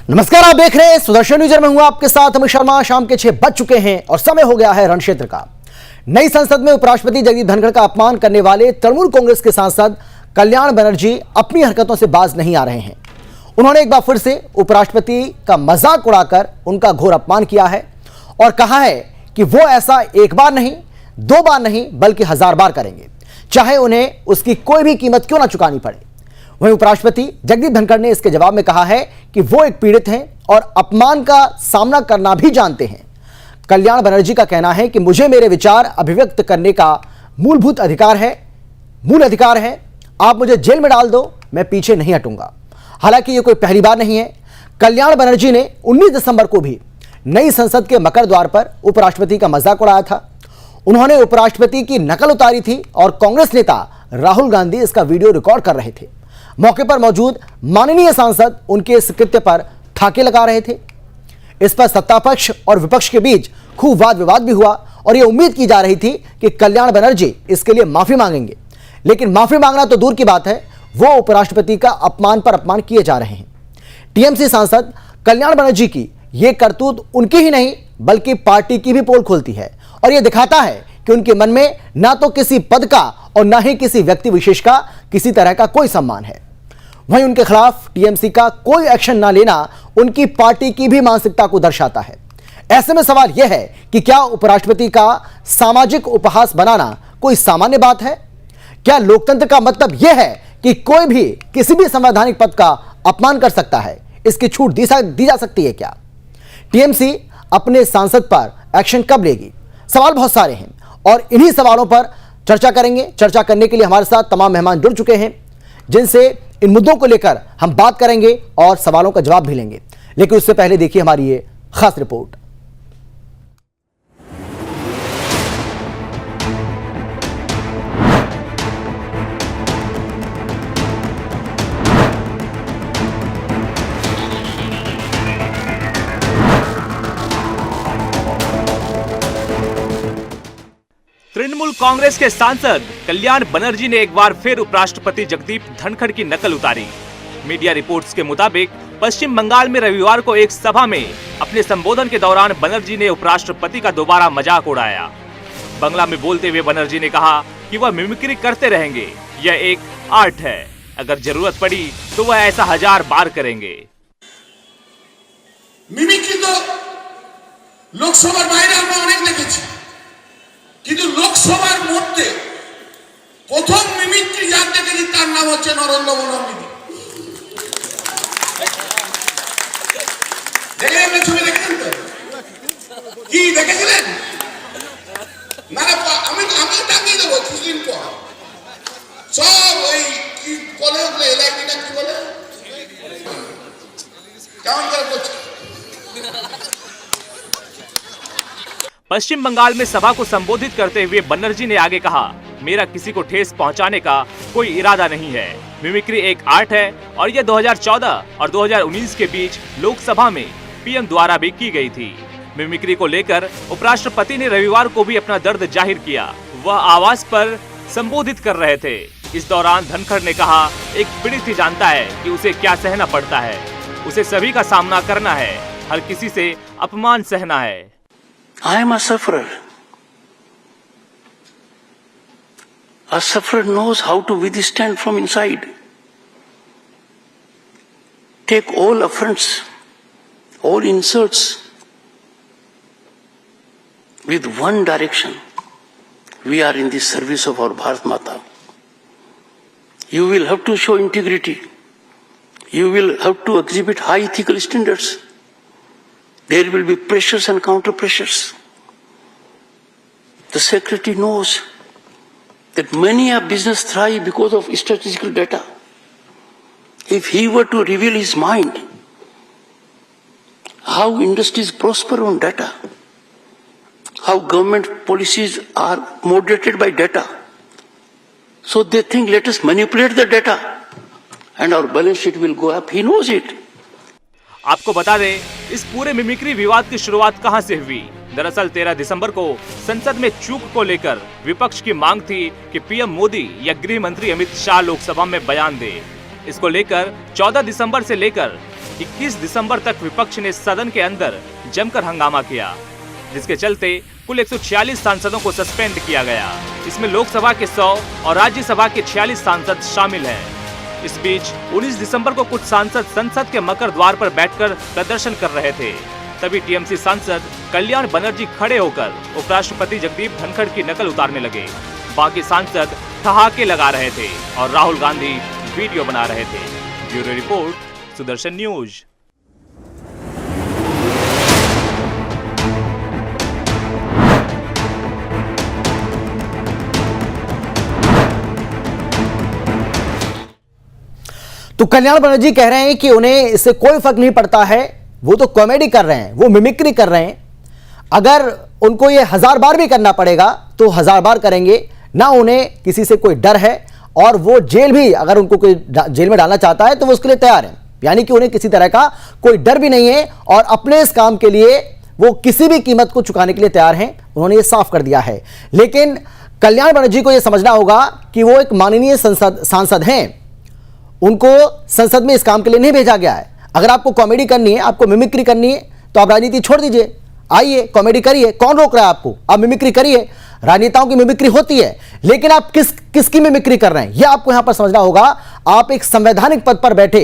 नमस्कार, आप देख रहे हैं सुदर्शन न्यूज। मैं हूं आपके साथ अमित शर्मा। शाम के 6 बज चुके हैं और समय हो गया है रण क्षेत्र का। नई संसद में उपराष्ट्रपति जगदीप धनखड़ का अपमान करने वाले तृणमूल कांग्रेस के सांसद कल्याण बनर्जी अपनी हरकतों से बाज नहीं आ रहे हैं। उन्होंने एक बार फिर से उपराष्ट्रपति का मजाक उड़ाकर उनका घोर अपमान किया है और कहा है कि वो ऐसा एक बार नहीं, 2 बार नहीं, बल्कि 1000 बार करेंगे, चाहे उन्हें उसकी कोई भी कीमत क्यों ना चुकानी पड़े। वहीं उपराष्ट्रपति जगदीप धनखड़ ने इसके जवाब में कहा है कि वो एक पीड़ित हैं और अपमान का सामना करना भी जानते हैं। कल्याण बनर्जी का कहना है कि मुझे मेरे विचार अभिव्यक्त करने का मूल अधिकार है। आप मुझे जेल में डाल दो, मैं पीछे नहीं हटूंगा। हालांकि ये कोई पहली बार नहीं है। कल्याण बनर्जी ने 19 दिसंबर को भी नई संसद के मकर द्वार पर उपराष्ट्रपति का मजाक उड़ाया था। उन्होंने उपराष्ट्रपति की नकल उतारी थी और कांग्रेस नेता राहुल गांधी इसका वीडियो रिकॉर्ड कर रहे थे। मौके पर मौजूद माननीय सांसद उनके इस कृत्य पर ठाके लगा रहे थे। इस पर सत्ता पक्ष और विपक्ष के बीच खूब वाद विवाद भी हुआ और यह उम्मीद की जा रही थी कि कल्याण बनर्जी इसके लिए माफी मांगेंगे, लेकिन माफी मांगना तो दूर की बात है, वो उपराष्ट्रपति का अपमान पर अपमान किए जा रहे हैं। टीएमसी सांसद कल्याण बनर्जी की यह करतूत उनकी ही नहीं बल्कि पार्टी की भी पोल खोलती है और यह दिखाता है कि उनके मन में ना तो किसी पद का और ना ही किसी व्यक्ति विशेष का किसी तरह का कोई सम्मान है। वहीं उनके खिलाफ टीएमसी का कोई एक्शन ना लेना उनकी पार्टी की भी मानसिकता को दर्शाता है। ऐसे में सवाल यह है कि क्या उपराष्ट्रपति का सामाजिक उपहास बनाना कोई सामान्य बात है? क्या लोकतंत्र का मतलब यह है कि कोई भी किसी भी संवैधानिक पद का अपमान कर सकता है? इसकी छूट दी जा सकती है क्या? टीएमसी अपने सांसद पर एक्शन कब लेगी? सवाल बहुत सारे हैं और इन्हीं सवालों पर चर्चा करेंगे। चर्चा करने के लिए हमारे साथ तमाम मेहमान जुड़ चुके हैं जिनसे इन मुद्दों को लेकर हम बात करेंगे और सवालों का जवाब भी लेंगे। लेकिन उससे पहले देखिए हमारी ये खास रिपोर्ट। तृणमूल कांग्रेस के सांसद कल्याण बनर्जी ने एक बार फिर उपराष्ट्रपति जगदीप धनखड़ की नकल उतारी। मीडिया रिपोर्ट्स के मुताबिक पश्चिम बंगाल में रविवार को एक सभा में अपने संबोधन के दौरान बनर्जी ने उपराष्ट्रपति का दोबारा मजाक उड़ाया। बंगला में बोलते हुए बनर्जी ने कहा कि वह मिमिक्री करते रहेंगे, यह एक आर्ट है, अगर जरूरत पड़ी तो वह ऐसा 1000 बार करेंगे। मिमिक्री तो लोकसभा বাইরে আমরা অনেক দেখেছি, কিন্তু লোকসভার মধ্যে প্রথম মিমিক্রি যার দেখেছি তার নাম হচ্ছে নরেন্দ্র মোদী। দেখেন ছবি দেখেছেন তো? কি দেখেছিলেন? না আমি টাঙিয়ে দেবো কিছুদিন পর সব ওই কি বলে এলাইটিটা কি বলে কেমন করে করছে। पश्चिम बंगाल में सभा को संबोधित करते हुए बनर्जी ने आगे कहा, मेरा किसी को ठेस पहुंचाने का कोई इरादा नहीं है। मिमिक्री एक आर्ट है और यह 2014 और 2019 के बीच लोकसभा में पीएम द्वारा भी की गई थी। मिमिक्री को लेकर उपराष्ट्रपति ने रविवार को भी अपना दर्द जाहिर किया। वह आवाज पर संबोधित कर रहे थे। इस दौरान धनखड़ ने कहा, एक पीड़ित ही जानता है कि उसे क्या सहना पड़ता है। उसे सभी का सामना करना है, हर किसी से अपमान सहना है। I am a sufferer. A sufferer knows how to withstand from inside. Take all affronts, all insults with one direction. We are in the service of our Bharat Mata. You will have to show integrity. You will have to exhibit high ethical standards. There will be pressures and counter pressures. The Secretary knows that many a business thrive because of statistical data. If he were to reveal his mind, how industries prosper on data, how government policies are moderated by data, so they think let us manipulate the data and our balance sheet will go up. He knows it. आपको बता दें, इस पूरे mimicry विवाद की शुरुआत कहां से हुई। दरअसल 13 दिसंबर को संसद में चूक को लेकर विपक्ष की मांग थी कि पीएम मोदी या गृह मंत्री अमित शाह लोकसभा में बयान दे। इसको लेकर 14 दिसंबर से लेकर 21 दिसंबर तक विपक्ष ने सदन के अंदर जमकर हंगामा किया, जिसके चलते कुल 146 सांसदों को सस्पेंड किया गया। इसमें लोकसभा के 100 और राज्यसभा के 46 सांसद शामिल हैं। इस बीच 19 दिसंबर को कुछ सांसद संसद के मकर द्वार पर बैठकर प्रदर्शन कर रहे थे। तभी टीएमसी सांसद कल्याण बनर्जी खड़े होकर उपराष्ट्रपति जगदीप धनखड़ की नकल उतारने लगे। बाकी सांसद ठहाके लगा रहे थे और राहुल गांधी वीडियो बना रहे थे। Bureau report, Sudarshan news. तो कल्याण बनर्जी कह रहे हैं कि उन्हें इससे कोई फर्क नहीं पड़ता है, वो तो कॉमेडी कर रहे हैं, वो मिमिक्री कर रहे हैं। अगर उनको ये 1000 बार भी करना पड़ेगा तो 1000 बार करेंगे, ना उन्हें किसी से कोई डर है, और वो जेल भी अगर उनको कोई जेल में डालना चाहता है तो वो उसके लिए तैयार है। यानी कि उन्हें किसी तरह का कोई डर भी नहीं है और अपने इस काम के लिए वो किसी भी कीमत को चुकाने के लिए तैयार हैं। उन्होंने ये साफ कर दिया है। लेकिन कल्याण बनर्जी को यह समझना होगा कि वो एक माननीय सांसद हैं, उनको संसद में इस काम के लिए नहीं भेजा गया है। अगर आपको कॉमेडी करनी है, आपको मिमिक्री करनी है, तो आप राजनीति छोड़ दीजिए, आइए कॉमेडी करिए, कौन रोक रहा है आपको? आप मिमिक्री करिए, राजनेताओं की मिमिक्री होती है, लेकिन आप किसकी मिमिक्री कर रहे हैं यह आपको यहां पर समझना होगा। आप एक संवैधानिक पद पर बैठे,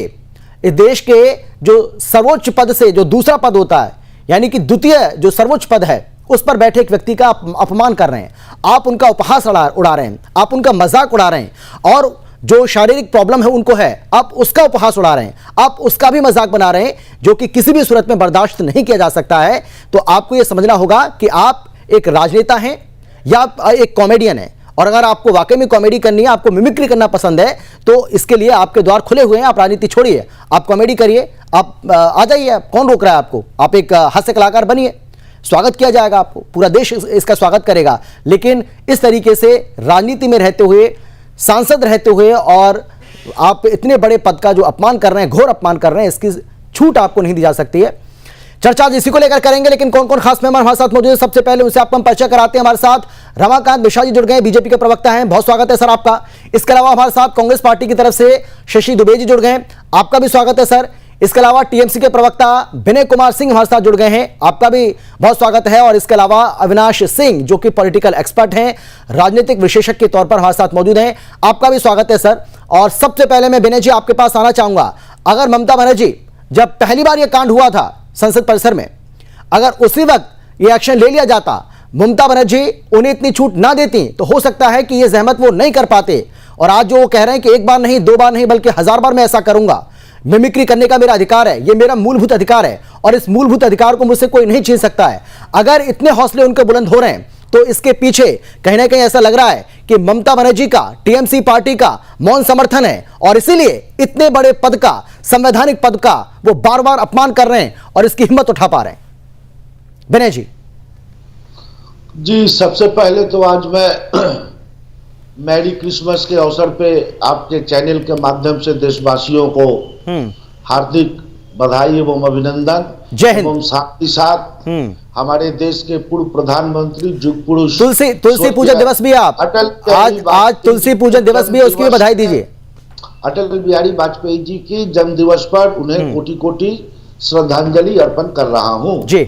इस देश के जो सर्वोच्च पद से जो दूसरा पद होता है, यानी कि द्वितीय जो सर्वोच्च पद है, उस पर बैठे एक व्यक्ति का अपमान कर रहे हैं, आप उनका उपहास उड़ा रहे हैं, आप उनका मजाक उड़ा रहे हैं, और जो शारीरिक प्रॉब्लम है उनको है, आप उसका उपहास उड़ा रहे हैं, आप उसका भी मजाक बना रहे हैं, जो कि किसी भी सूरत में बर्दाश्त नहीं किया जा सकता है। तो आपको यह समझना होगा कि आप एक राजनेता हैं या आप एक कॉमेडियन हैं, और अगर आपको वाकई में कॉमेडी करनी है, आपको मिमिक्री करना पसंद है, तो इसके लिए आपके द्वार खुले हुए हैं। आप राजनीति छोड़िए, आप कॉमेडी करिए, आप आ जाइए, कौन रोक रहा है आपको? आप एक हास्य कलाकार बनिए, स्वागत किया जाएगा आपको, पूरा देश इसका स्वागत करेगा। लेकिन इस तरीके से राजनीति में रहते हुए, सांसद रहते हुए, और आप इतने बड़े पद का जो अपमान कर रहे हैं, घोर अपमान कर रहे हैं, इसकी छूट आपको नहीं दी जा सकती है। चर्चा इसी को लेकर करेंगे, लेकिन कौन कौन खास मेहमान हमारे साथ मौजूद है, सबसे पहले उनसे आपको हम परिचय कराते हैं। हमारे साथ रमाकांत मिश्रा जी जुड़ गए, बीजेपी के प्रवक्ता हैं, बहुत स्वागत है सर आपका। इसके अलावा हमारे साथ कांग्रेस पार्टी की तरफ से शशि दुबे जी जुड़ गए, आपका भी स्वागत है सर। इसके अलावा टीएमसी के प्रवक्ता विनय कुमार सिंह हमारे साथ जुड़ गए हैं, आपका भी बहुत स्वागत है। और इसके अलावा अविनाश सिंह, जो कि पॉलिटिकल एक्सपर्ट हैं, राजनीतिक विशेषज्ञ के तौर पर हमारे साथ मौजूद हैं, आपका भी स्वागत है सर। और सबसे पहले मैं विनय जी आपके पास आना चाहूंगा, अगर ममता बनर्जी जब पहली बार यह कांड हुआ था संसद परिसर में, अगर उसी वक्त यह एक्शन ले लिया जाता, ममता बनर्जी उन्हें इतनी छूट ना देती, तो हो सकता है कि यह जहमत वो नहीं कर पाते। और आज जो वो कह रहे हैं कि एक बार नहीं, 2 बार नहीं, बल्कि 1000 बार मैं ऐसा करूंगा, मिमिक्री करने का मेरा अधिकार है, ये मेरा मूलभूत अधिकार है, और इस मूलभूत अधिकार को मुझसे कोई नहीं छीन सकता है। अगर इतने हौसले उनके बुलंद हो रहे हैं, तो इसके पीछे कहीं ना कहीं ऐसा लग रहा है कि ममता बनर्जी का, टीएमसी पार्टी का मौन समर्थन है, और इसीलिए इतने बड़े पद का, संवैधानिक पद का वो बार बार अपमान कर रहे हैं और इसकी हिम्मत उठा पा रहे हैं। विनय जी, सबसे पहले तो आज मैं मैरी क्रिसमस के अवसर पे आपके चैनल के माध्यम से देशवासियों को हार्दिक बधाई एवं अभिनंदन। जय हिंद। एवं साथ ही साथ हमारे देश के पूर्व प्रधानमंत्री, युग पुरुष, तुलसी पूजन दिवस भी आप आज तुलसी पूजन दिवस भी है, उसकी भी बधाई दीजिए। अटल बिहारी वाजपेयी जी की जन्म दिवस पर उन्हें कोटि कोटि श्रद्धांजलि अर्पण कर रहा हूं जी।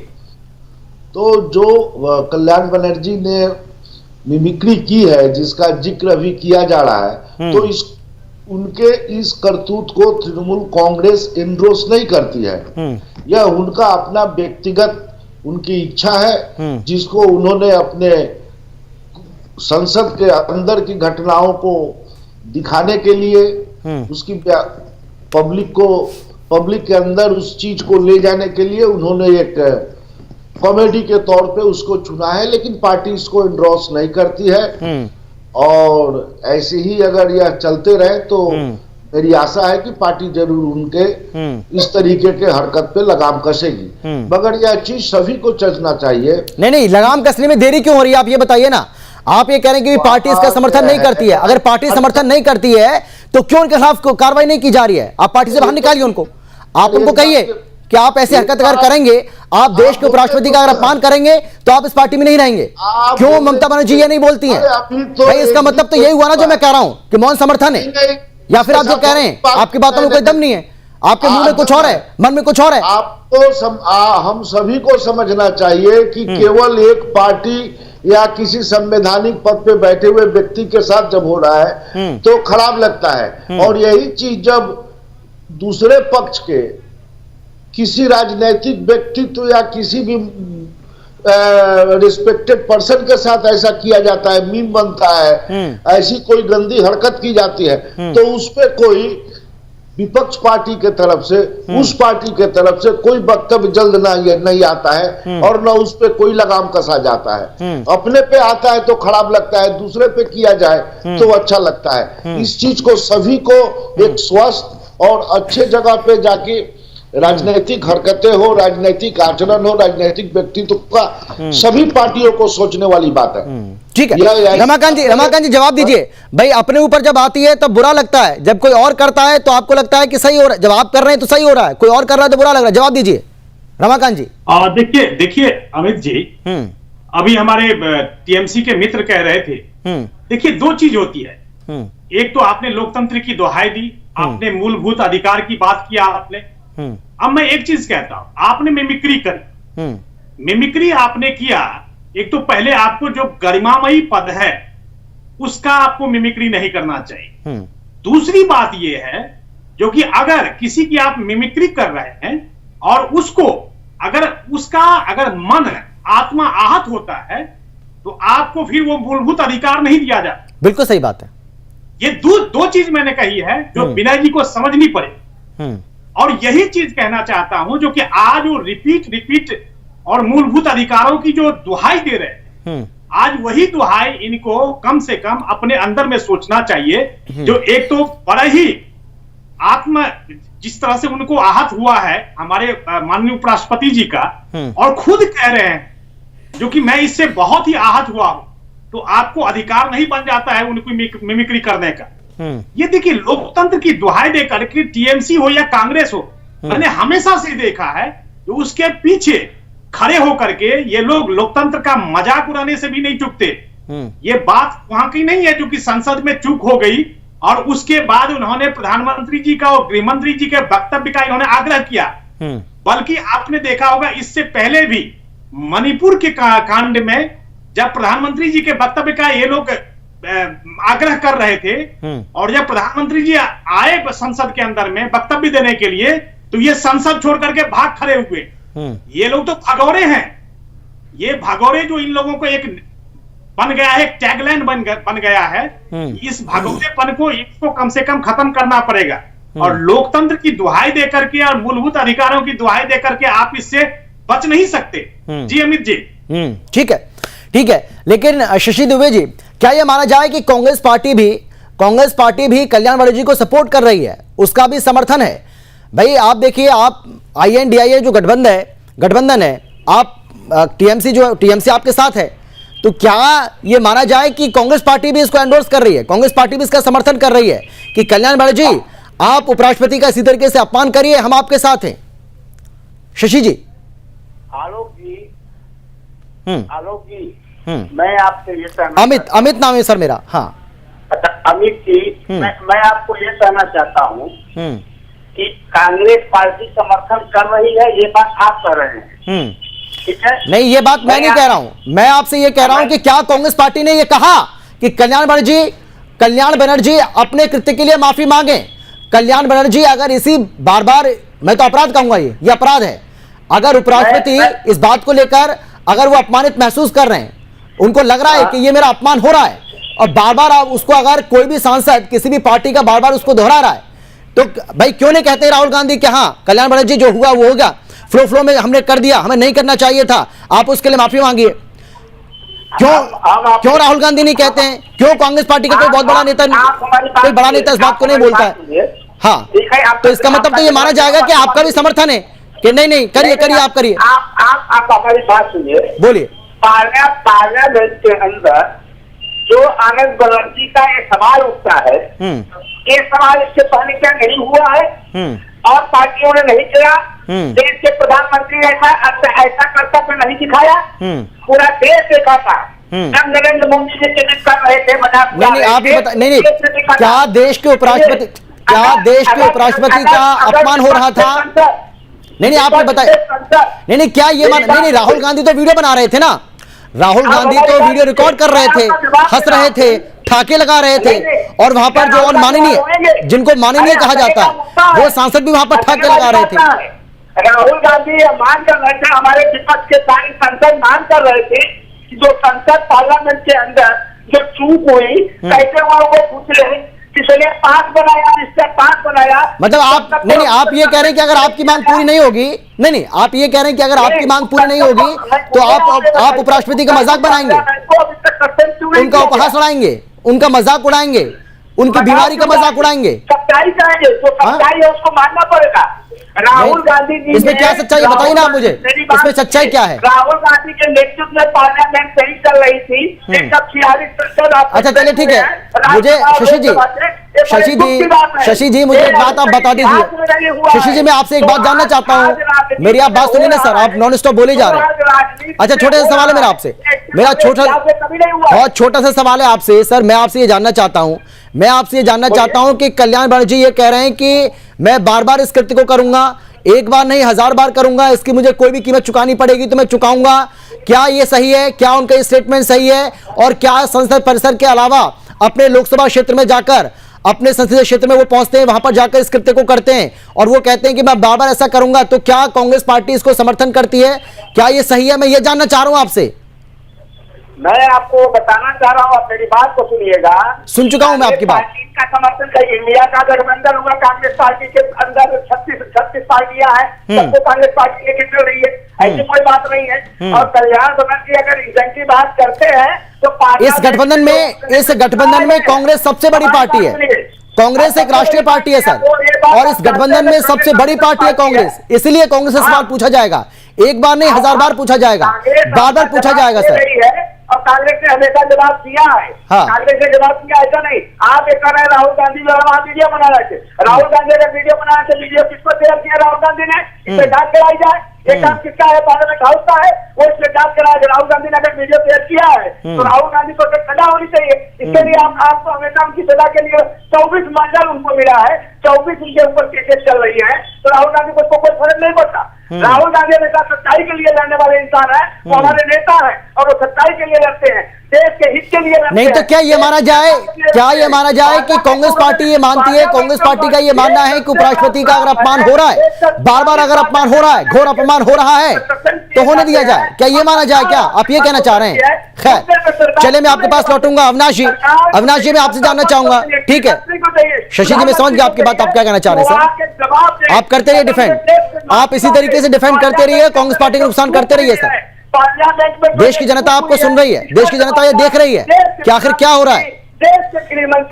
तो जो कल्याण बनर्जी ने मिमिक्री की है, जिसका जिक्र अभी किया जा रहा है, तो उनके इस करतूत को तृणमूल कांग्रेस एंडोर्स नहीं करती है। यह उनका अपना व्यक्तिगत उनकी इच्छा है, जिसको उन्होंने अपने संसद के अंदर की घटनाओं को दिखाने के लिए, उसकी पब्लिक के अंदर उस चीज को ले जाने के लिए उन्होंने एक कॉमेडी के तौर पे उसको चुना है। लेकिन पार्टी इसको एंडोर्स नहीं करती है, और ऐसे ही अगर यह चलते रहे तो मेरी आशा है कि पार्टी जरूर उनके इस तरीके के हरकत पे लगाम कसेगी। मगर यह चीज सभी को चखना चाहिए। नहीं, लगाम कसने में देरी क्यों हो रही है, आप ये बताइए ना। आप ये कह रहे हैं कि पार्टी इसका समर्थन नहीं करती है। अगर पार्टी समर्थन नहीं करती है तो क्यों उनके खिलाफ कार्रवाई नहीं की जा रही है? आप पार्टी से बाहर निकालिए उनको। आप उनको कहिए कि आप ऐसी हरकत अगर करेंगे, आप देश के उपराष्ट्रपति का अगर अपमान करेंगे, तो आप इस पार्टी में नहीं रहेंगे। क्यों ममता बनर्जी ये नहीं बोलती हैं? भाई इसका मतलब तो यही हुआ ना जो मैं कह रहा हूं कि मौन समर्थन है, या फिर आप जो कह रहे हैं आपकी बातों में कोई दम नहीं है। आपके मुंह में कुछ और है, मन में कुछ और है। हम सभी को समझना चाहिए कि केवल एक पार्टी या किसी संवैधानिक पद पे बैठे हुए व्यक्ति के साथ जब हो रहा है तो खराब लगता है, और यही चीज जब दूसरे पक्ष के किसी राजनीतिक व्यक्तित्व या किसी भी रिस्पेक्टेड पर्सन के साथ ऐसा किया जाता है, मीम बनता है, ऐसी कोई गंदी हरकत की जाती है, तो उस पे कोई विपक्ष पार्टी के तरफ से उस पार्टी के तरफ से कोई वक्तव्य जल्द नहीं आता है और न उस पे कोई लगाम कसा जाता है। अपने पे आता है तो खराब लगता है, दूसरे पे किया जाए तो अच्छा लगता है। इस चीज को सभी को एक स्वस्थ और अच्छे जगह पे जाके राजनीतिक हरकतें हो, राजनीतिक आचरण हो, राजनीतिक व्यक्तित्व का सभी पार्टियों को सोचने वाली बात है। ठीक है रमाकांत जी जवाब दीजिए। भाई अपने ऊपर जब आती है तब बुरा लगता है, जब कोई और करता है तो आपको लगता है कि सही हो रहा है, जब आप कर रहे हैं तो सही हो रहा है, कोई और कर रहा है तो बुरा लग रहा है। जवाब दीजिए रमाकांत जी। देखिए अमित जी, अभी हमारे टीएमसी के मित्र कह रहे थे, देखिए दो चीज होती है, एक तो आपने लोकतंत्र की दुहाई दी, आपने मूलभूत अधिकार की बात किया आपने। अब मैं एक चीज कहता हूं, आपने मिमिक्री करी, मिमिक्री आपने किया, एक तो पहले आपको जो गरिमामयी पद है उसका आपको मिमिक्री नहीं करना चाहिए। दूसरी बात यह है जो कि अगर किसी की आप मिमिक्री कर रहे हैं और उसको अगर मन आत्मा आहत होता है तो आपको फिर वो मूलभूत अधिकार नहीं दिया जाता। बिल्कुल सही बात है। ये दो चीज मैंने कही है जो विनय जी को समझनी पड़े, और यही चीज कहना चाहता हूं जो कि आज वो रिपीट और मूलभूत अधिकारों की जो दुहाई दे रहे हैं, आज वही दुहाई इनको कम से कम अपने अंदर में सोचना चाहिए। जो एक तो बड़ा ही जिस तरह से उनको आहत हुआ है हमारे माननीय उपराष्ट्रपति जी का, और खुद कह रहे हैं जो कि मैं इससे बहुत ही आहत हुआ हूं, तो आपको अधिकार नहीं बन जाता है उनको मिमिक्री करने का। ये देखिए लोकतंत्र की दुहाई देकर के टीएमसी हो या कांग्रेस हो, मैंने हमेशा से देखा है कि उसके पीछे खड़े होकर के ये लोग लोकतंत्र का मजाक उड़ाने से भी नहीं चूकते। ये बात वहां की नहीं है जो कि संसद में चूक हो गई और उसके बाद उन्होंने प्रधानमंत्री जी का और गृहमंत्री जी के वक्तव्य का इन्होंने आग्रह किया, बल्कि आपने देखा होगा इससे पहले भी मणिपुर के कांड में जब प्रधानमंत्री जी के वक्तव्य का ये लोग आग्रह कर रहे थे और जब प्रधानमंत्री जी आए संसद के अंदर में वक्तव्य देने के लिए तो ये संसद छोड़ करके भाग खड़े हुए। ये लोग तो भगोरे हैं, ये भगोरे जो इन लोगों को एक बन गया है, एक टैगलाइन बन गया है। इस भगोरेपन को इसको कम से कम खत्म करना पड़ेगा और लोकतंत्र की दुहाई देकर के और मूलभूत अधिकारों की दुहाई देकर के आप इससे बच नहीं सकते। जी अमित जी। ठीक है, लेकिन शशि दुबे जी, क्या यह माना जाए कि कांग्रेस पार्टी भी कल्याण बनर्जी को सपोर्ट कर रही है, उसका भी समर्थन है? भाई आप देखिए, आप INDIA जो गठबंधन है, आप टीएमसी आपके साथ है, तो क्या यह माना जाए कि कांग्रेस पार्टी भी इसको एंडोर्स कर रही है, कांग्रेस पार्टी भी इसका समर्थन कर रही है कि कल्याण बनर्जी आप उपराष्ट्रपति का इसी तरीके से अपमान करिए, हम आपके साथ हैं? शशि जी। आलोक जी मैं आपसे ये कहना, अमित नाम है सर मेरा। हाँ अच्छा अमित जी, मैं आपको ये कहना चाहता हूँ कि कांग्रेस पार्टी समर्थन कर रही है, ये बात आप कह रहे हैं, ठीक है? नहीं, ये बात मैं नहीं कह रहा हूं, मैं आपसे ये कह रहा हूं कि क्या कांग्रेस पार्टी ने ये कहा कि कल्याण बनर्जी अपने कृत्य के लिए माफी मांगे? कल्याण बनर्जी अगर इसी बार मैं तो अपराध कहूंगा, ये अपराध है। अगर उपराष्ट्रपति इस बात को लेकर अगर वो अपमानित महसूस कर रहे हैं, उनको लग रहा है कि ये मेरा अपमान हो रहा है, और बार बार आप उसको, अगर कोई भी सांसद किसी भी पार्टी का बार बार उसको दोहरा रहा है, तो भाई क्यों नहीं कहते राहुल गांधी कि हाँ कल्याण बनर्जी जो हुआ वो हो गया, फ्लो में हमने कर दिया, हमें नहीं करना चाहिए था, आप उसके लिए माफी मांगिए? क्यों राहुल गांधी नहीं कहते हैं? क्यों कांग्रेस पार्टी का कोई बहुत बड़ा नेता, कोई बड़ा नेता इस बात को नहीं बोलता है? हाँ, तो इसका मतलब तो ये माना जाएगा कि आपका भी समर्थन है कि नहीं करिए आप करिए। आप हमारी बात सुनिए, बोलिए। पार्लियामेंट के अंदर जो आनंद बनर्जी का ये सवाल उठता है, ये सवाल इससे पहले क्या नहीं हुआ है और पार्टियों ने नहीं किया? देश के प्रधानमंत्री ने ऐसा कर्तव्य नहीं दिखाया, पूरा देश देखा था। जब नरेंद्र मोदी जी कर रहे थे, नहीं, आप ये बता, नहीं, क्या देश के उपराष्ट्रपति, क्या देश के उपराष्ट्रपति का अपमान हो रहा था? नहीं, आपने बताया नहीं, क्या ये नहीं, राहुल गांधी तो वीडियो बना रहे थे ना, राहुल गांधी तो वीडियो रिकॉर्ड कर रहे थे, हंस रहे थे, ठाके लगा रहे थे, और वहां पर जो माननीय, जिनको माननीय कहा जाता है, वो सांसद भी वहां पर ठाके लगा रहे थे। राहुल गांधी मान कर रहे थे, हमारे विपक्ष के सारे सांसद मान कर रहे थे कि जो संसद पार्लियामेंट के अंदर जो चूक हुई, कैसे वहां को पूछ रहे किसने 5 बनाया, इससे 5 बनाया। मतलब आप नहीं, आप ये कह रहे हैं कि अगर आपकी मांग पूरी नहीं होगी, नहीं, आप ये कह रहे हैं कि अगर आपकी मांग पूरी नहीं होगी तो आप उपराष्ट्रपति का मजाक बनाएंगे, उनका उपहास उड़ाएंगे, उनका मजाक उड़ाएंगे, उनकी बीमारी का मजाक उड़ाएंगे। सच्चाई कहेंगे, जो सच्चाई है उसको मानना पड़ेगा। राहुल गांधी जी, इसमें क्या सच्चाई है बताइए ना आप मुझे, इसमें सच्चाई क्या है? राहुल गांधी के नेतृत्व में पार्लियामेंट सही चल रही थी, एक 46 अच्छा चलिए ठीक है, मुझे शशि जी मुझे एक बात आप बता दीजिए। शशि जी मैं आपसे एक बात जानना चाहता हूँ, मेरी आप बात सुनिए ना सर, आप नॉन स्टॉप बोले जा रहे हैं। अच्छा छोटा सा सवाल है मेरा आपसे, मेरा बहुत छोटा सा सवाल है आपसे सर, मैं आपसे ये जानना चाहता हूँ, मैं आपसे ये जानना चाहता हूं कि कल्याण बनर्जी ये कह रहे हैं कि मैं बार बार इस कृत्य को करूंगा, एक बार नहीं 1000 बार करूंगा, इसकी मुझे कोई भी कीमत चुकानी पड़ेगी तो मैं चुकाऊंगा। क्या ये सही है? क्या उनका स्टेटमेंट सही है? और क्या संसद परिसर के अलावा अपने लोकसभा क्षेत्र में जाकर, अपने संसदीय क्षेत्र में वो पहुंचते हैं, वहां पर जाकर इस कृत्य को करते हैं और वो कहते हैं कि मैं बार बार ऐसा करूंगा, तो क्या कांग्रेस पार्टी इसको समर्थन करती है? क्या ये सही है? मैं ये जानना चाह रहा हूं आपसे। मैं आपको बताना चाह रहा हूँ, आप मेरी बात को सुनिएगा। सुन चुका हूं मैं आपकी बात। का समर्थन कर इंडिया का गठबंधन हुआ, कांग्रेस पार्टी के अंदर 36 पार्टियां हैं, सबको कांग्रेस पार्टी लेके चल रही है, ऐसी कोई बात नहीं है। और कल्याण बनर्जी अगर रीजन की बात करते हैं तो इस गठबंधन में कांग्रेस सबसे बड़ी पार्टी है, कांग्रेस एक राष्ट्रीय पार्टी है सर, और इस गठबंधन में सबसे बड़ी पार्टी है कांग्रेस, इसलिए कांग्रेस से सवाल पूछा जाएगा, एक बार नहीं 1000 बार पूछा जाएगा, बार बार पूछा जाएगा सर। और कांग्रेस ने हमेशा जवाब दिया है, कांग्रेस ने जवाब दिया, ऐसा नहीं आप एक कर रहे हैं। राहुल गांधी जो वहां वीडियो बना रहे थे, राहुल गांधी अगर वीडियो बना रहे थे, वीडियो किसको शेयर किया राहुल गांधी ने? इससे जांच कराई जाए, ये काम किसका है? पार्लियामेंट हाउस का है, वो इसमें जांच कराया। राहुल गांधी ने अगर वीडियो शेयर किया है तो राहुल गांधी को सजा होनी चाहिए। इसके लिए आपको हमेशा उनकी सजा के लिए 24 मंडल उनको मिला है, 24 उनके ऊपर केसेस चल रही है, तो राहुल गांधी को कोई फर्क नहीं पड़ता। राहुल गांधी हमेशा सच्चाई के लिए लड़ने वाले इंसान है, वो हमारे नेता है और वो सच्चाई के लिए लड़ते हैं, देश के हित के लिए लड़ते नहीं तो क्या ये माना जाए, कि कांग्रेस पार्टी ये मानती है, कांग्रेस पार्टी का ये मानना है कि उपराष्ट्रपति का अगर अपमान हो रहा है, बार बार अगर अपमान हो रहा है, घोर अपमान हो रहा है, तो होने दिया जाए? क्या ये माना जाए? क्या आप ये कहना चाह रहे हैं? खैर चले, मैं आपके पास लौटूंगा। अविनाश जी मैं आपसे जानना चाहूंगा, ठीक है शशि जी मैं समझ गया आपकी बात, आप क्या कहना चाह रहे हैं सर? आप करते रहिए डिफेंड, आप इसी तरीके से डिफेंड करते रहिए, कांग्रेस पार्टी का नुकसान करते रहिए सर। देश की जनता आपको सुन रही है, देश की जनता ये देख रही है कि आखिर क्या हो रहा है,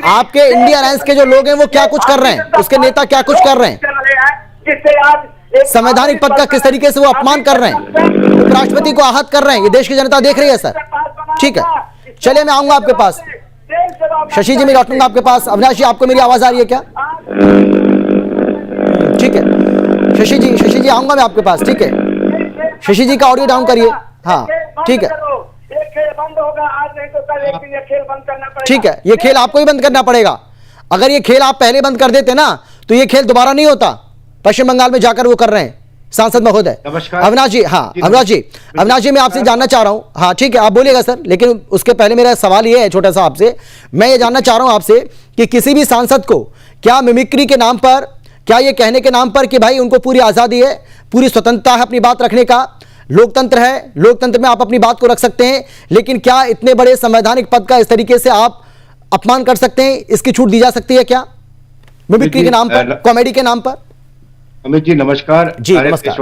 आपके इंडिया अलायंस के जो लोग हैं वो क्या कुछ कर रहे हैं, उसके नेता क्या कुछ कर रहे हैं, संवैधानिक पद का किस तरीके से वो अपमान कर रहे हैं, उपराष्ट्रपति को आहत कर रहे हैं, ये देश की जनता देख रही है सर। ठीक है चलिए मैं आऊंगा आपके पास, शशि जी मैं लौटूंगा आपके पास। अविनाश जी आपको मेरी आवाज आ रही है क्या? ठीक है शशि जी आऊंगा मैं आपके पास, ठीक है शशि जी का ऑडियो डाउन करिए। हाँ ठीक है, ठीक है ये खेल आपको ही बंद करना पड़ेगा, अगर ये खेल आप पहले बंद कर देते ना तो ये खेल दोबारा नहीं होता। पश्चिम बंगाल में जाकर वो कर रहे हैं सांसद महोदय। अविनाश जी, हाँ अविनाश जी मैं आपसे जानना चाह रहा हूं, हाँ ठीक है आप बोलिएगा सर, लेकिन उसके पहले मेरा सवाल ये है छोटा सा आपसे, मैं ये जानना चाह रहा हूं आपसे कि किसी भी सांसद को क्या मिमिक्री के नाम पर, क्या ये कहने के नाम पर कि भाई उनको पूरी आजादी है, पूरी स्वतंत्रता है अपनी बात रखने का, लोकतंत्र है, लोकतंत्र में आप अपनी बात को रख सकते हैं, लेकिन क्या इतने बड़े संवैधानिक पद का इस तरीके से आप अपमान कर सकते हैं? इसकी छूट दी जा सकती है क्या मिमिक्री के नाम पर, कॉमेडी के नाम पर? अमित जी नमस्कार जी नमस्कार।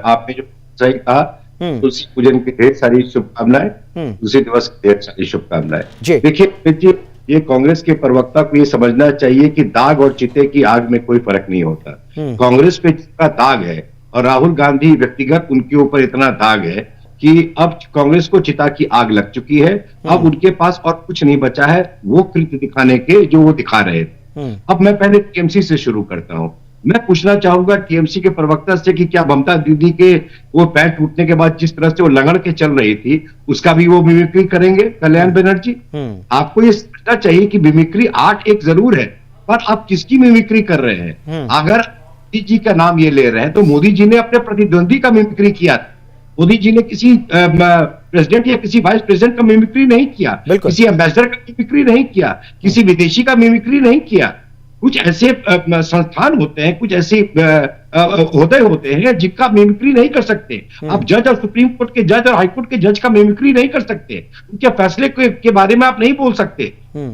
आपने जो सही कहा, तुलसी पूजन की ढेर सारी शुभकामनाएं, तुलसी दिवस की ढेर सारी शुभकामनाएं। देखिए ये कांग्रेस के प्रवक्ता को ये समझना चाहिए कि दाग और चिते की आग में कोई फर्क नहीं होता। कांग्रेस पे जितना दाग है और राहुल गांधी व्यक्तिगत उनके ऊपर इतना दाग है कि अब कांग्रेस को चिता की आग लग चुकी है, अब उनके पास और कुछ नहीं बचा है वो कृत्य दिखाने के जो वो दिखा रहे थे। अब मैं पहले टीएमसी से शुरू करता हूं। मैं पूछना चाहूंगा टीएमसी के प्रवक्ता से कि क्या ममता दीदी के वो पैर टूटने के बाद जिस तरह से वो लंगड़ के चल रही थी उसका भी वो मिमिक्री करेंगे कल्याण बनर्जी? आपको ये समझना चाहिए कि मिमिक्री आर्ट एक जरूर है, पर आप किसकी मिमिक्री कर रहे हैं? अगर मोदी जी का नाम ये ले रहे हैं तो मोदी जी ने अपने प्रतिद्वंदी का मिमिक्री किया। मोदी जी ने किसी प्रेसिडेंट या किसी वाइस प्रेसिडेंट का मिमिक्री नहीं किया, किसी एम्बेसडर का मिमिक्री नहीं किया, किसी विदेशी का मिमिक्री नहीं किया। कुछ ऐसे संस्थान होते हैं, कुछ ऐसे ओहदे होते हैं जिनका मिमिक्री नहीं कर सकते। आप जज और सुप्रीम कोर्ट के जज और हाईकोर्ट के जज का मिमिक्री नहीं कर सकते, उनके फैसले के बारे में आप नहीं बोल सकते,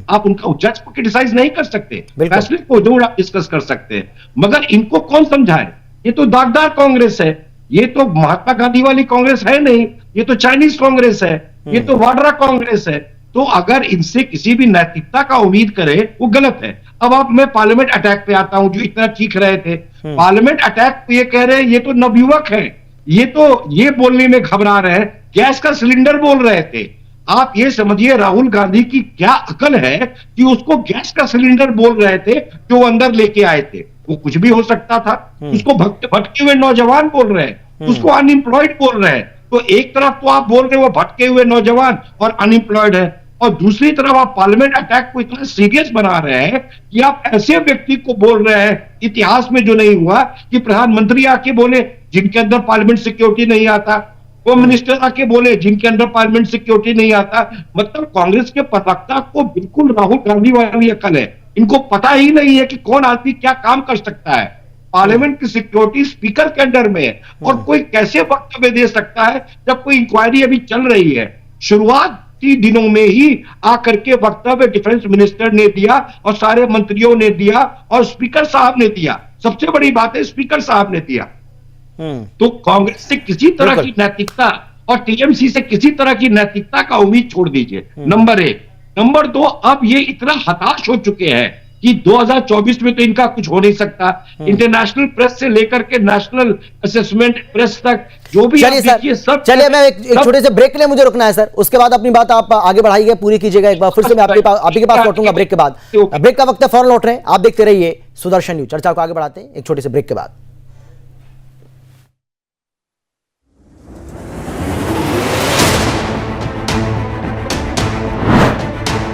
आप उनका जज को क्रिटिसाइज नहीं कर सकते, फैसले को जरूर आप डिस्कस कर सकते हैं। मगर इनको कौन समझाए? ये तो दागदार कांग्रेस है, ये तो महात्मा गांधी वाली कांग्रेस है नहीं, ये तो चाइनीज कांग्रेस है, ये तो वाड्रा कांग्रेस है। तो अगर इनसे किसी भी नैतिकता का उम्मीद करे वो गलत है। अब आप मैं पार्लियामेंट अटैक पे आता हूं, जो इतना चीख रहे थे पार्लियामेंट अटैक पे, ये कह रहे हैं ये तो नवयुवक है, ये बोलने में घबरा रहे हैं, गैस का सिलेंडर बोल रहे थे। आप ये समझिए राहुल गांधी की क्या अकल है कि उसको गैस का सिलेंडर बोल रहे थे जो अंदर लेके आए थे। वो कुछ भी हो सकता था, उसको भटके हुए नौजवान बोल रहे हैं, उसको अनएम्प्लॉयड बोल रहे हैं। तो एक तरफ तो आप बोल रहे हो वो भटके हुए नौजवान और अनएम्प्लॉयड है, और दूसरी तरफ आप पार्लियामेंट अटैक को इतना सीरियस बना रहे हैं कि आप ऐसे व्यक्ति को बोल रहे हैं, इतिहास में जो नहीं हुआ कि प्रधानमंत्री आके बोले जिनके अंदर पार्लियामेंट सिक्योरिटी नहीं आता, होम मिनिस्टर आके बोले जिनके अंदर पार्लियामेंट सिक्योरिटी नहीं आता। मतलब कांग्रेस के प्रवक्ता को बिल्कुल राहुल गांधी वाली अकल है, इनको पता ही नहीं है कि कौन आदमी क्या काम कर सकता है। पार्लियामेंट की सिक्योरिटी स्पीकर के अंडर में है, और कोई कैसे वक्तव्य दे सकता है जब कोई इंक्वायरी अभी चल रही है। शुरुआत दिनों में ही आकर के वक्तव्य डिफेंस मिनिस्टर ने दिया और सारे मंत्रियों ने दिया और स्पीकर साहब ने दिया। सबसे बड़ी बात है स्पीकर साहब ने दिया। तो कांग्रेस से किसी तरह की नैतिकता और टीएमसी से किसी तरह की नैतिकता का उम्मीद छोड़ दीजिए, नंबर 1। नंबर 2, अब ये इतना हताश हो चुके हैं कि 2024 में तो इनका कुछ हो नहीं सकता। इंटरनेशनल प्रेस से लेकर के नेशनल असेसमेंट प्रेस तक जो भी सब। चलिए मैं एक छोटे से ब्रेक के लिए मुझे रुकना है सर, उसके बाद अपनी बात आप आगे बढ़ाइए, पूरी कीजिएगा। एक बार फिर से मैं आपके पास लौटूंगा ब्रेक के बाद। ब्रेक का वक्त है, फौरन लौट रहे हैं। आप देखते रहिए सुदर्शन न्यूज। चर्चा को आगे बढ़ाते हैं एक छोटे से ब्रेक के बाद।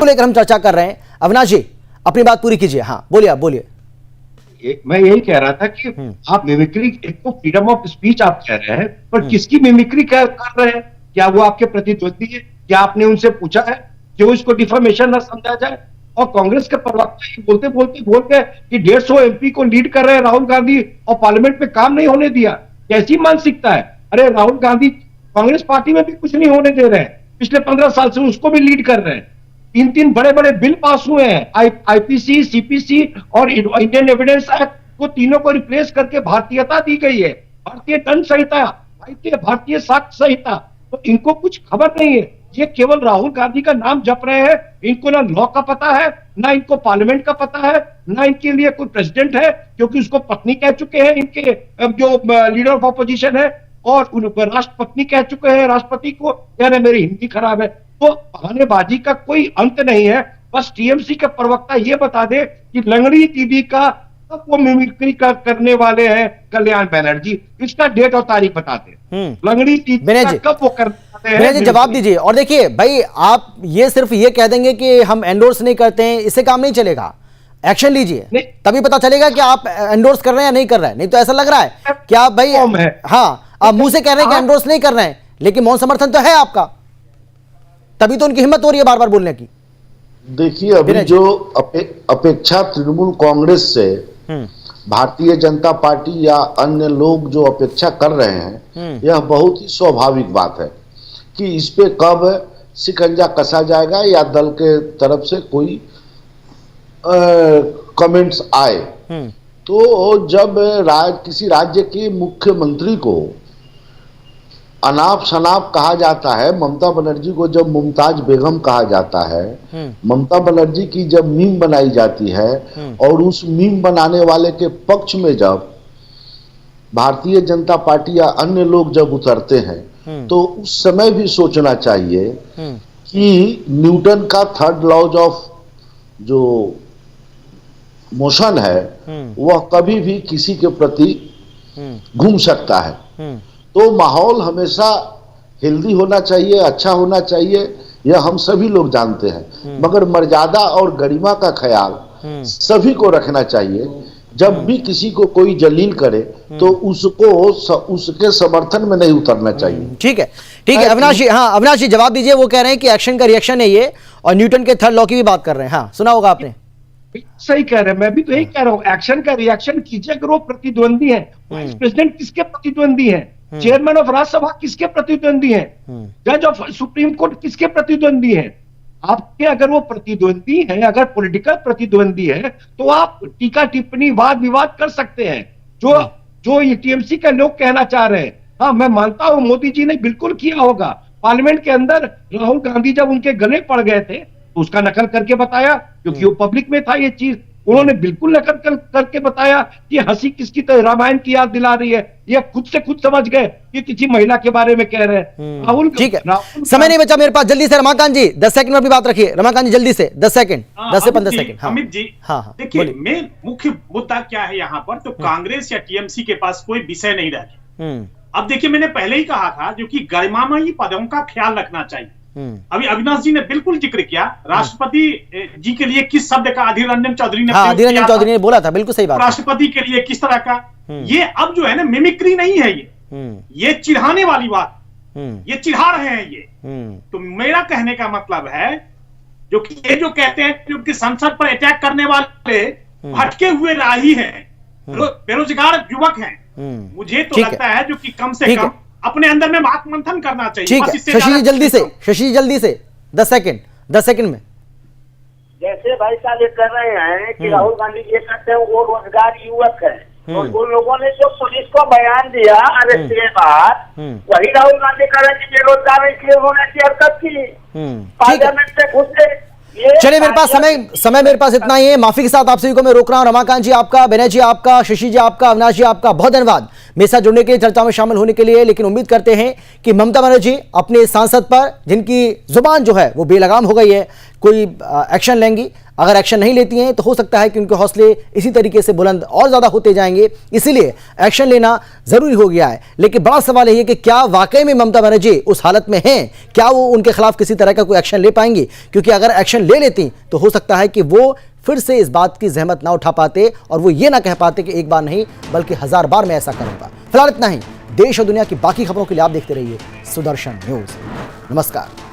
लेकर हम चर्चा कर रहे हैं। अविनाश जी अपनी बात पूरी कीजिए। हाँ बोलिए, आप बोलिए। मैं यही कह रहा था कि आप मिमिक्री, एक तो फ्रीडम ऑफ स्पीच आप कह रहे हैं, पर किसकी मिमिक्री कर रहे हैं? क्या वो आपके प्रतिद्वंदी है? क्या आपने उनसे पूछा है कि वो इसको डिफेमेशन न समझा जाए? और कांग्रेस के प्रवक्ता बोलते बोल गए कि 150 एमपी को लीड कर रहे हैं राहुल गांधी और पार्लियामेंट में काम नहीं होने दिया। कैसी मानसिकता है? अरे राहुल गांधी कांग्रेस पार्टी में भी कुछ नहीं होने दे रहे हैं, पिछले 15 साल से उसको भी लीड कर रहे हैं। 3 बड़े बड़े बिल पास हुए हैं, आईपीसी, सीपीसी और इंडियन एविडेंस एक्ट को, तीनों को रिप्लेस करके भारतीयता दी गई है, भारतीय दंड संहिता, भारतीय साक्ष्य संहिता। तो इनको कुछ खबर नहीं है, ये केवल राहुल गांधी का नाम जप रहे हैं। इनको ना लॉ का पता है, ना इनको पार्लियामेंट का पता है, ना इनके लिए कोई प्रेसिडेंट है, क्योंकि उसको पत्नी कह चुके हैं इनके जो लीडर ऑफ अपोजिशन है, और राष्ट्रपति कह चुके हैं राष्ट्रपति को। यार मेरी हिंदी खराब है। तो बहानेबाजी का कोई अंत नहीं है। बस टीएमसी के प्रवक्ता ये बता दे कि लंगड़ी दीदी का कब वो मिमिक्री करने वाले हैं कल्याण बनर्जी, इसका डेट और तारीख बता दे। लंगड़ी दीदी कब वो करते हैं, जवाब दीजिए। और देखिए भाई, आप ये सिर्फ ये कह देंगे कि हम एंडोर्स नहीं करते हैं, इससे काम नहीं चलेगा। एक्शन लीजिए, तभी पता चलेगा कि आप एंडोर्स कर रहे हैं या नहीं कर रहे हैं। नहीं तो ऐसा लग रहा है कि आप भाई, हाँ आप मुंह से कह रहे हैं कि एंडोर्स नहीं कर रहे हैं, लेकिन मौन समर्थन तो है आपका, तभी तो उनकी हिम्मत हो रही है बार बार बोलने की। देखिए अभी जो अपेक्षा तृणमूल कांग्रेस से भारतीय जनता पार्टी या अन्य लोग जो अपेक्षा कर रहे हैं, यह बहुत ही स्वाभाविक बात है कि इस पे कब शिकंजा कसा जाएगा या दल के तरफ से कोई कमेंट्स आए। तो जब किसी राज्य के मुख्यमंत्री को अनाप शनाप कहा जाता है, ममता बनर्जी को जब मुमताज बेगम कहा जाता है, ममता बनर्जी की जब मीम बनाई जाती है, और उस मीम बनाने वाले के पक्ष में जब भारतीय जनता पार्टी या अन्य लोग जब उतरते हैं, तो उस समय भी सोचना चाहिए कि न्यूटन का थर्ड लॉज ऑफ जो मोशन है वह कभी भी किसी के प्रति घूम सकता है। तो माहौल हमेशा हेल्दी होना चाहिए, अच्छा होना चाहिए, यह हम सभी लोग जानते हैं। मगर मर्यादा और गरिमा का ख्याल सभी को रखना चाहिए। जब भी किसी को कोई जलील करे तो उसको उसके समर्थन में नहीं उतरना चाहिए। ठीक है अविनाश जी, हाँ अविनाश जी जवाब दीजिए। वो कह रहे हैं कि एक्शन का रिएक्शन है ये, और न्यूटन के थर्ड लॉ की भी बात कर रहे हैं। हाँ सुना होगा आपने। सही कह रहे हैं, मैं भी तो यही कह रहा हूँ, एक्शन का रिएक्शन कीजिए। अगर वो प्रतिद्वंदी है, वाइस प्रेसिडेंट किसके प्रतिद्वंदी है, चेयरमैन ऑफ राज्यसभा किसके प्रतिद्वंदी है, जज ऑफ सुप्रीम कोर्ट किसके प्रतिद्वंदी है। आपके अगर वो प्रतिद्वंदी है, अगर पॉलिटिकल प्रतिद्वंदी है, तो आप टीका टिप्पणी वाद विवाद कर सकते हैं, जो ये टीएमसी के लोग कहना चाह रहे हैं। हाँ मैं मानता हूं मोदी जी ने बिल्कुल किया होगा। पार्लियामेंट के अंदर राहुल गांधी जब उनके गले पड़ गए थे तो उसका नकल करके बताया, क्योंकि वो पब्लिक में था ये चीज। उन्होंने बिल्कुल नकल करके बताया कि हंसी किसकी तो रामायण की याद दिला रही है। ये खुद से खुद समझ गए कि किसी महिला के बारे में कह रहे हैं। राहुल ठीक है, समय नहीं बचा मेरे पास, जल्दी से रमाकांत जी 10 सेकंड में भी बात रखिए। रमाकांत जी जल्दी से 10 सेकंड, 10 से 15 सेकंड। अमित जी हाँ देखिए, मेन मुख्य मुद्दा क्या है यहाँ पर, तो कांग्रेस या टीएमसी के पास कोई विषय नहीं रह गया। अब देखिए, मैंने पहले ही कहा था जो कि गरिमामयी पदों का ख्याल रखना चाहिए। अभी अविनाश जी ने बिल्कुल जिक्र किया, राष्ट्रपति जी के लिए किस शब्द का अधीर रंजन चौधरी ने अधीर रंजन चौधरी ने बोला था, बिल्कुल सही बात। राष्ट्रपति के लिए किस तरह का, ये अब जो है ना मिमिक्री नहीं है, ये चिढ़ाने वाली बात, ये चिढ़ा रहे हैं ये। तो मेरा कहने का मतलब है जो कि ये जो कहते हैं क्योंकि संसद पर अटैक करने वाले भटके हुए राही हैं, बेरोजगार युवक हैं, मुझे तो लगता है जो कि कम से कम अपने अंदर में बात मंथन करना चाहिए। ठीक है, शशि जी जल्दी से 10 सेकंड में। जैसे भाई साहब ये कर रहे हैं कि राहुल गांधी ये कहते हैं वो रोजगार युवक है, तो उन लोगों ने जो पुलिस को बयान दिया अरेस्ट के बाद, वही राहुल गांधी कह रहे हैं कि बेरोजगार है, इसलिए उन्होंने ऐसी हरकत की, पार्लियामेंट से घुस गए। चलिए मेरे पास समय मेरे पास इतना ही है। माफी के साथ आप सभी को मैं रोक रहा हूं। रमाकांत जी आपका, विनय जी आपका, शशि जी आपका, अविनाश जी आपका बहुत धन्यवाद मेरे साथ जुड़ने के लिए, चर्चा में शामिल होने के लिए। लेकिन उम्मीद करते हैं कि ममता बनर्जी अपने सांसद पर, जिनकी जुबान जो है वो बेलगाम हो गई है, कोई एक्शन लेंगी। अगर एक्शन नहीं लेती हैं तो हो सकता है कि उनके हौसले इसी तरीके से बुलंद और ज्यादा होते जाएंगे, इसीलिए एक्शन लेना जरूरी हो गया है। लेकिन बड़ा सवाल यही है कि क्या वाकई में ममता बनर्जी उस हालत में हैं, क्या वो उनके खिलाफ किसी तरह का कोई एक्शन ले पाएंगी? क्योंकि अगर एक्शन ले लेती तो हो सकता है कि वो फिर से इस बात की जहमत ना उठा पाते और वो ये ना कह पाते कि एक बार नहीं बल्कि 1000 बार मैं ऐसा करूंगा। फिलहाल इतना ही। देश और दुनिया की बाकी खबरों के लिए आप देखते रहिए सुदर्शन न्यूज। नमस्कार।